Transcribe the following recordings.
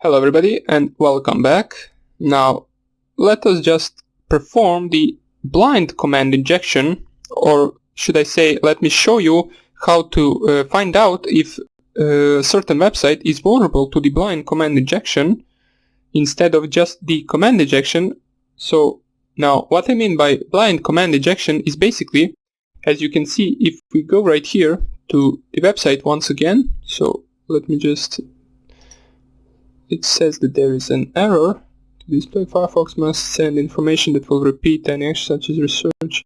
Hello everybody and welcome back. Now let us just perform the blind command injection, or should I say, let me show you how to find out if a certain website is vulnerable to the blind command injection instead of just the command injection. So now what I mean by blind command injection is basically, as you can see, if we go right here to the website once again, so let me just, it says that there is an error. To display, Firefox must send information that will repeat any action such as research,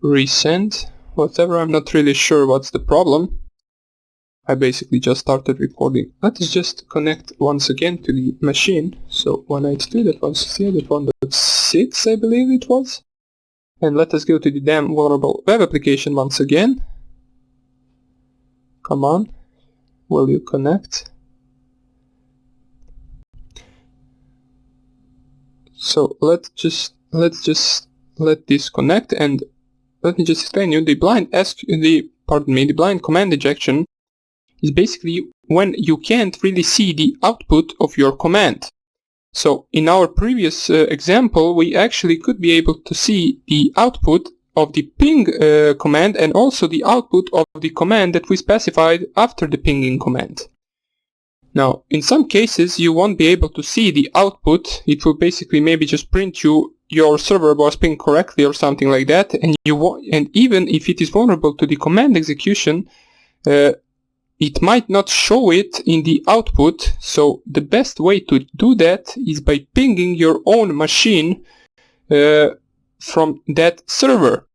resend, whatever. I'm not really sure what's the problem. I basically just started recording. Let us just connect once again to the machine. So 192.168.1.6 I believe it was. And let us go to the damn vulnerable web application once again. Come on, will you connect? So let's just let this connect, and let me just explain you. The blind command injection is basically when you can't really see the output of your command. So in our previous example, we actually could be able to see the output of the ping command and also the output of the command that we specified after the pinging command. Now, in some cases, you won't be able to see the output. It will basically maybe just print you your server was pinged correctly or something like that, and even if it is vulnerable to the command execution, it might not show it in the output. So the best way to do that is by pinging your own machine from that server,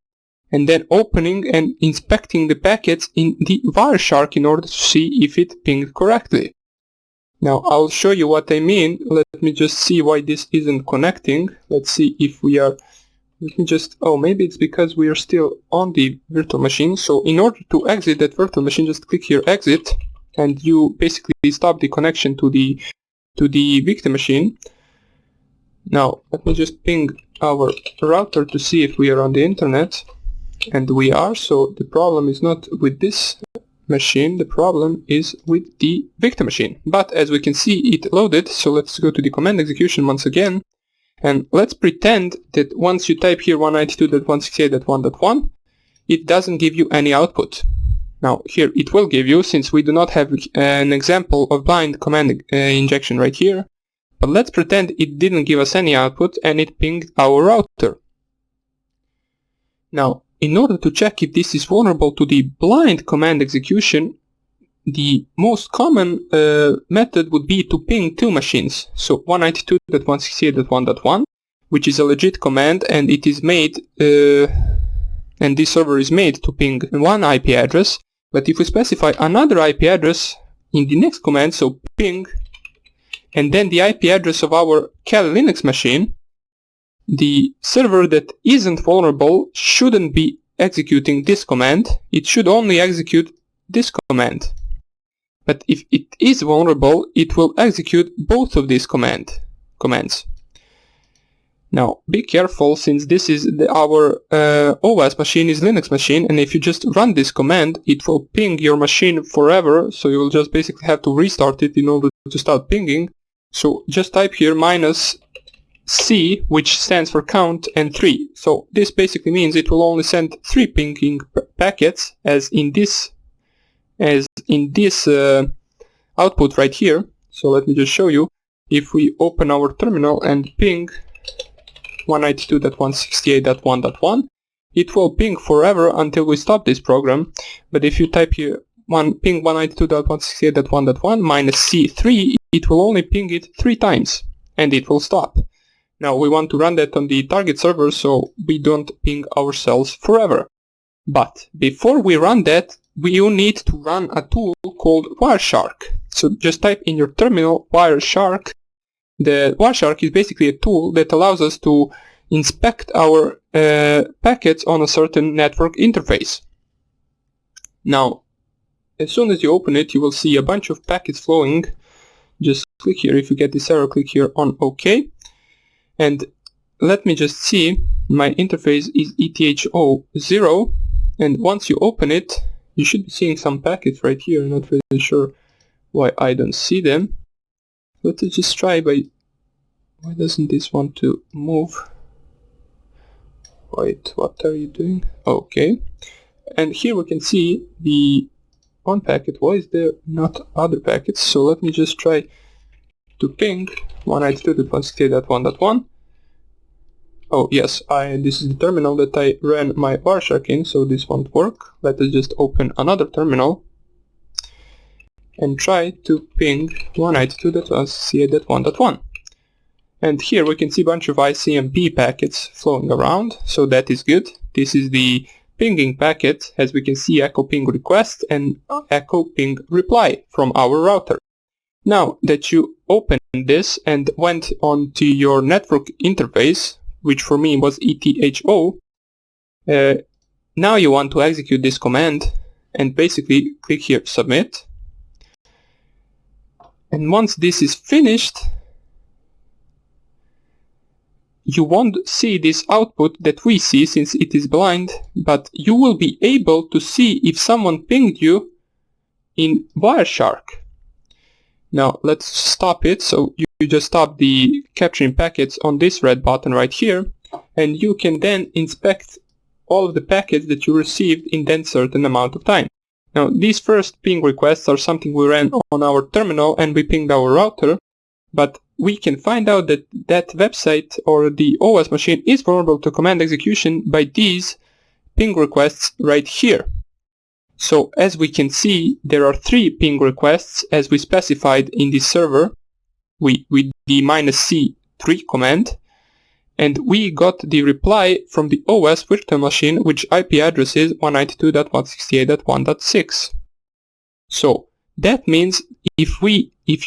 and then opening and inspecting the packets in the Wireshark in order to see if it pinged correctly. Now I'll show you what I mean. Let me just see why this isn't connecting. Let's see if we are, maybe it's because we are still on the virtual machine. So in order to exit that virtual machine, just click here exit, and you basically stop the connection to the victim machine. Now let me just ping our router to see if we are on the internet, and we are. So the problem is not with this machine, the problem is with the victim machine. But as we can see, it loaded. So let's go to the command execution once again, and let's pretend that once you type here 192.168.1.1, it doesn't give you any output. Now here it will give you, since we do not have an example of blind command injection right here. But let's pretend it didn't give us any output and it pinged our router. Now, in order to check if this is vulnerable to the blind command execution, the most common method would be to ping two machines. So 192.168.1.1, which is a legit command, and it is made, and this server is made to ping one IP address. But if we specify another IP address in the next command, so ping, and then the IP address of our Kali Linux machine, the server that isn't vulnerable shouldn't be executing this command. It should only execute this command. But if it is vulnerable, it will execute both of these commands. Now be careful, since this is our OS machine is Linux machine, and if you just run this command, it will ping your machine forever. So you will just basically have to restart it in order to start pinging. So just type here -C, which stands for count, and 3. So this basically means it will only send 3 pinging packets, as in this output right here. So let me just show you. If we open our terminal and ping 192.168.1.1, it will ping forever until we stop this program. But if you type here ping 192.168.1.1 -C3, it will only ping it 3 times, and it will stop. Now we want to run that on the target server, so we don't ping ourselves forever. But before we run that, you need to run a tool called Wireshark. So just type in your terminal Wireshark. The Wireshark is basically a tool that allows us to inspect our packets on a certain network interface. Now, as soon as you open it, you will see a bunch of packets flowing. Just click here. If you get this error, click here on OK. And let me just see, my interface is ETH0, and once you open it, you should be seeing some packets right here. I'm not really sure why I don't see them. let's just try by... Why doesn't this want to move? Wait, what are you doing? Okay. And here we can see the one packet. Why is there not other packets? So let me just try to ping 192.168.1.1. Oh yes, this is the terminal that I ran my Wireshark in, so this won't work. Let us just open another terminal and try to ping 192.168.1.1. And here we can see a bunch of ICMP packets flowing around, so that is good. This is the pinging packet, as we can see echo ping request and echo ping reply from our router. Now that you opened this and went onto your network interface, which for me was ETHO, now you want to execute this command and basically click here submit. And once this is finished, you won't see this output that we see since it is blind, but you will be able to see if someone pinged you in Wireshark. Now let's stop it. So you just stop the capturing packets on this red button right here, and you can then inspect all of the packets that you received in that certain amount of time. Now these first ping requests are something we ran on our terminal and we pinged our router, but we can find out that that website or the OS machine is vulnerable to command execution by these ping requests right here. So as we can see, there are 3 ping requests as we specified in this server with the -C3 command, and we got the reply from the OS virtual machine, which IP address is 192.168.1.6. So that means if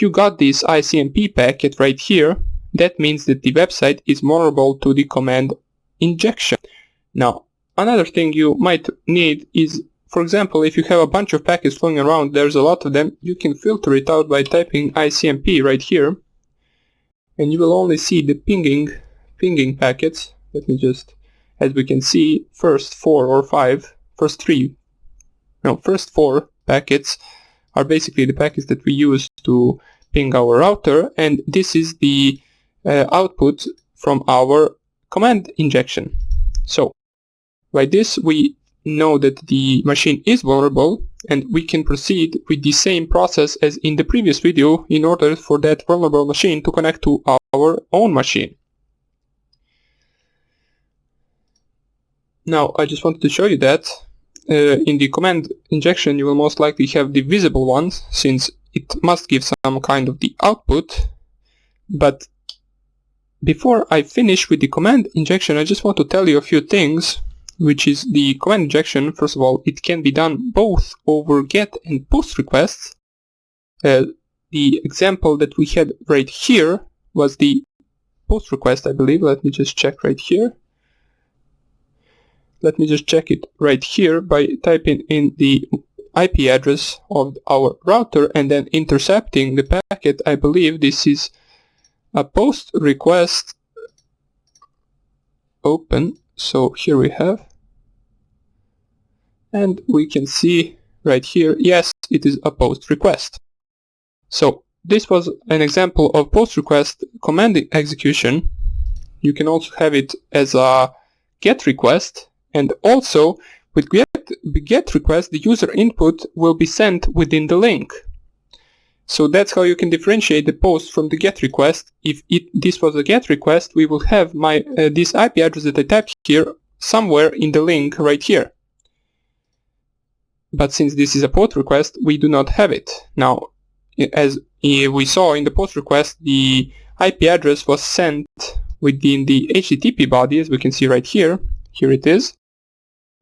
you got this ICMP packet right here, that means that the website is vulnerable to the command injection. Now, another thing you might need is, for example, if you have a bunch of packets flowing around, there's a lot of them, you can filter it out by typing ICMP right here, and you will only see the pinging packets. Let me just, as we can see, first 4 packets are basically the packets that we use to ping our router, and this is the output from our command injection. So by this we know that the machine is vulnerable, and we can proceed with the same process as in the previous video in order for that vulnerable machine to connect to our own machine. Now I just wanted to show you that in the command injection you will most likely have the visible ones, since it must give some kind of the output. But before I finish with the command injection, I just want to tell you a few things, which is the command injection. First of all, it can be done both over GET and POST requests. The example that we had right here was the POST request, I believe. Let me just check right here. Let me just check it right here by typing in the IP address of our router and then intercepting the packet. I believe this is a POST request open. So here we have, and we can see right here, yes, it is a POST request. So this was an example of POST request command execution. You can also have it as a GET request. And also, with GET request, the user input will be sent within the link. So that's how you can differentiate the POST from the GET request. If this was a GET request, we will have this IP address that I typed here somewhere in the link right here. But since this is a POST request, we do not have it. Now, as we saw in the POST request, the IP address was sent within the HTTP body, as we can see right here. Here it is.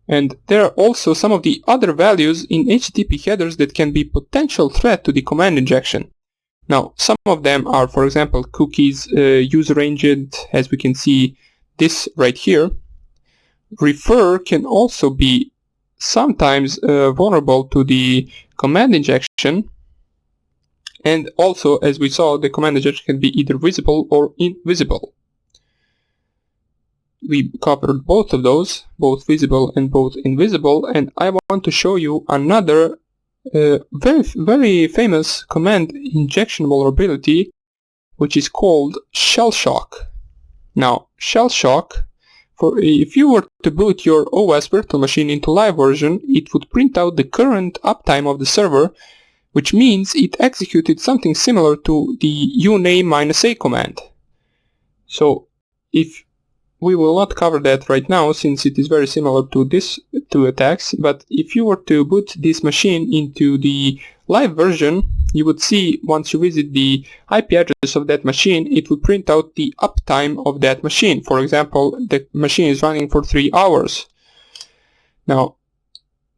And there are also some of the other values in HTTP headers that can be potential threat to the command injection. Now, some of them are, for example, cookies, user agent, as we can see this right here. Refer can also be sometimes vulnerable to the command injection. And also, as we saw, the command injection can be either visible or invisible. We covered both of those, both visible and both invisible, and I want to show you another very famous command injection vulnerability, which is called shell shock. Now, shell shock, if you were to boot your OS virtual machine into live version, it would print out the current uptime of the server, which means it executed something similar to the uname-a command. So, if we will not cover that right now since it is very similar to these two attacks, but if you were to boot this machine into the live version, you would see once you visit the IP address of that machine, it will print out the uptime of that machine. For example, the machine is running for 3 hours. Now,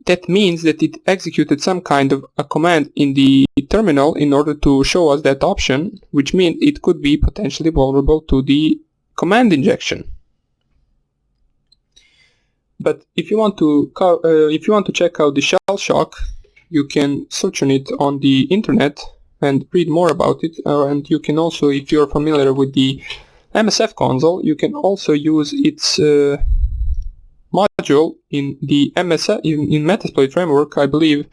that means that it executed some kind of a command in the terminal in order to show us that option, which means it could be potentially vulnerable to the command injection. But if you want to check out the shell shock, you can search on it on the internet and read more about it. And you can also, if you're familiar with the MSF console, you can also use its module in the in Metasploit framework. I believe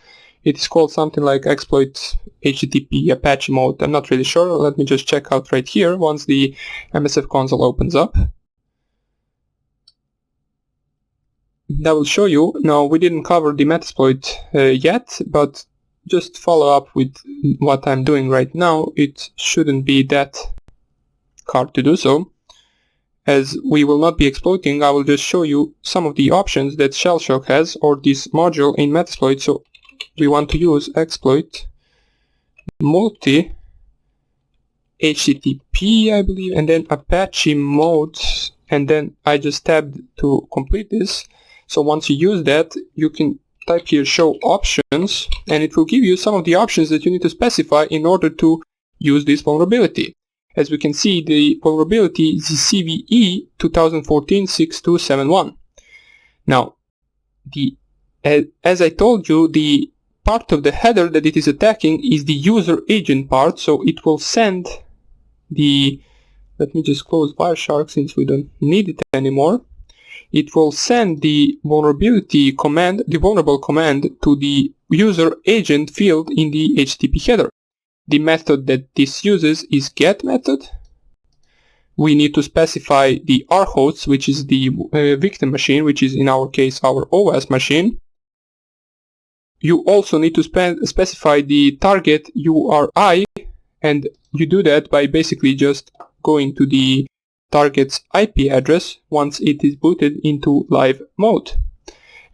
it is called something like exploit HTTP Apache mode. I'm not really sure. Let me just check out right here once the MSF console opens up. That will show you. Now, we didn't cover the Metasploit yet, but just follow up with what I'm doing right now. It shouldn't be that hard to do so. As we will not be exploiting, I will just show you some of the options that Shellshock has, or this module in Metasploit. So we want to use exploit multi HTTP, I believe, and then Apache mode, and then I just tabbed to complete this. So once you use that, you can type here show options, and it will give you some of the options that you need to specify in order to use this vulnerability. As we can see, the vulnerability is CVE 2014-6271. Now, as I told you, the part of the header that it is attacking is the user agent part, so it will send the... Let me just close Wireshark since we don't need it anymore. It will send the vulnerability command, the vulnerable command, to the user agent field in the HTTP header. The method that this uses is get method. We need to specify the rhosts, which is the victim machine, which is in our case our OS machine. You also need to specify the target URI, and you do that by basically just going to the target's IP address once it is booted into live mode.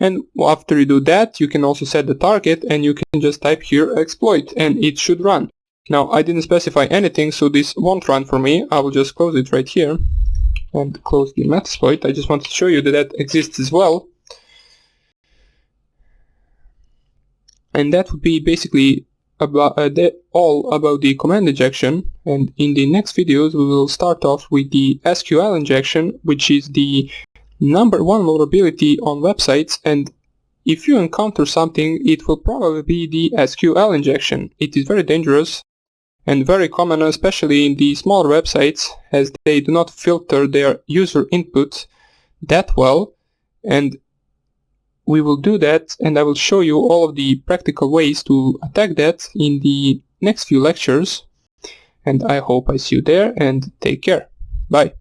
And after you do that, you can also set the target, and you can just type here exploit, and it should run. Now, I didn't specify anything, so this won't run for me. I will just close it right here and close the Metasploit. I just wanted to show you that that exists as well. And that would be basically about all about the command injection. And in the next videos, we will start off with the SQL injection, which is the #1 vulnerability on websites. And if you encounter something, it will probably be the SQL injection. It is very dangerous and very common, especially in the smaller websites, as they do not filter their user input that well. And we will do that, and I will show you all of the practical ways to attack that in the next few lectures. And I hope I see you there, and take care. Bye.